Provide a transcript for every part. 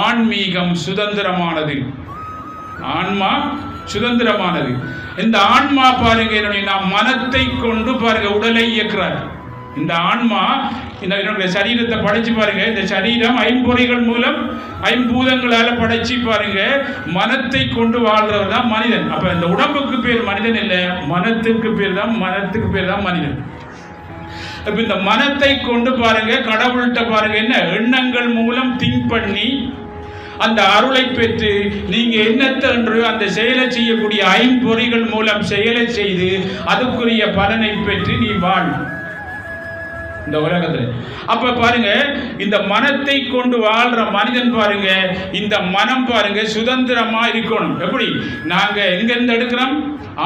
ஆன்மீகம் சுதந்திரமானது. ஆன்மா சுதந்திரமானது. இந்த ஆன்மா பாருங்க, நாம் மனத்தை கொண்டு பாருங்க உடலை இயக்குறார். இந்த ஆன்மா என்னுடைய சரீரத்தை படைச்சு பாருங்க. இந்த சரீரம் ஐம்பொறிகள் மூலம் ஐம்பூதங்களால படைச்சு பாருங்க. மனத்தை கொண்டு வாழ்றவர் தான் மனிதன். அப்ப இந்த உடம்புக்கு பேர் மனிதன் இல்லை, மனத்துக்கு பேர் தான் மனிதன். அப்ப இந்த மனத்தை கொண்டு பாருங்க கடவுள்கிட்ட பாருங்க என்ன எண்ணங்கள் மூலம் திங்க் பண்ணி அந்த அருளை பெற்று நீங்க எண்ணத்தை என்று அந்த செயலை செய்யக்கூடிய ஐம்பொறிகள் மூலம் செயலை செய்து அதுக்குரிய பலனை பெற்று நீ வாழ் இந்த உலகத்தில். அப்ப பாருங்க, இந்த மனத்தை கொண்டு வாழ்ற மனிதன் பாருங்க, இந்த மனம் பாருங்க சுதந்திரமா இருக்கணும். எப்படி? நாங்க எங்க இருந்து எடுக்கிறோம்?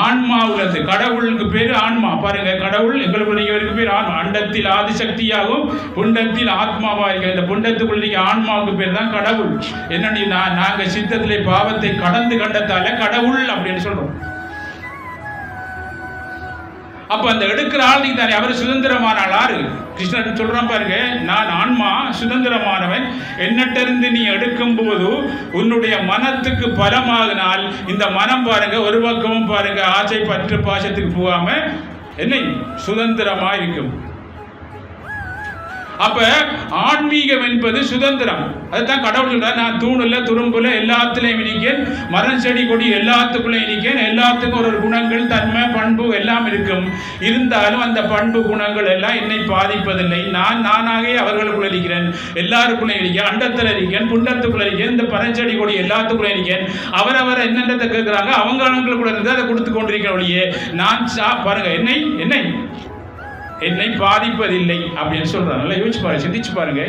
ஆன்மாவுலது. கடவுளுக்கு பேரு ஆன்மா. பாருங்க, கடவுள் எங்களுக்குள்ள பேர் ஆன்மா. அண்டத்தில் ஆதிசக்தியாகவும் புண்டத்தில் ஆத்மாவா இருக்க இந்த புண்டத்துக்குள்ள ஆன்மாவுக்கு பேர் தான் கடவுள். என்ன நாங்க சித்தத்திலே பாவத்தை கடந்து கண்டதால கடவுள் அப்படின்னு சொல்றோம். அப்ப அந்த எடுக்கிற ஆள் நீங்க தானே, அவர் சுதந்திரமான ஆள். கிருஷ்ணன் சொல்றான் பாருங்க, நான் ஆன்மா சுதந்திரமானவன். என்னட்டிருந்து நீ எடுக்கும் போது உன்னுடைய மனத்துக்கு பலமாகினால் இந்த மனம் பாருங்க ஒரு பக்கமும் பாருங்க ஆசை பற்று பாசத்துக்கு போகாம என்ன சுதந்திரமா இருக்கும். அப்ப ஆன்மீகம் என்பது சுதந்திரம். அதுதான் கடவுள் சொல்றார், நான் தூணுல துரும்புல எல்லாத்துலயும் இருக்கேன், மரம் செடி கொடி எல்லாத்துக்குள்ளேயும் இருக்கேன். எல்லாத்துக்கும் ஒரு குணங்கள் தன்மை பண்பு எல்லாம் இருக்கும். இருந்தாலும் அந்த பண்பு குணங்கள் எல்லாம் என்னை பாதிப்பதில்லை. நானாகவே அவர்களுக்குள்ள இருக்கிறேன், எல்லாருக்குள்ளே இருக்கேன், அண்டத்தில் இருக்கேன், புண்டத்துக்குள்ள இருக்கேன், இந்த பரஞ்செடி கொடி எல்லாத்துக்குள்ளே இருக்கேன். அவரவர் என்னென்னத்தை கேட்கிறாங்க அவங்க ஆளுங்களுக்குள்ள இருந்து அதை கொடுத்து கொண்டிருக்கிற வழியே நான் பாருங்க என்னை பாதிப்பதில்லை அப்படின்னு சொல்றாங்க. நல்லா யோசிச்சு பாருங்க, சிந்திச்சு பாருங்க.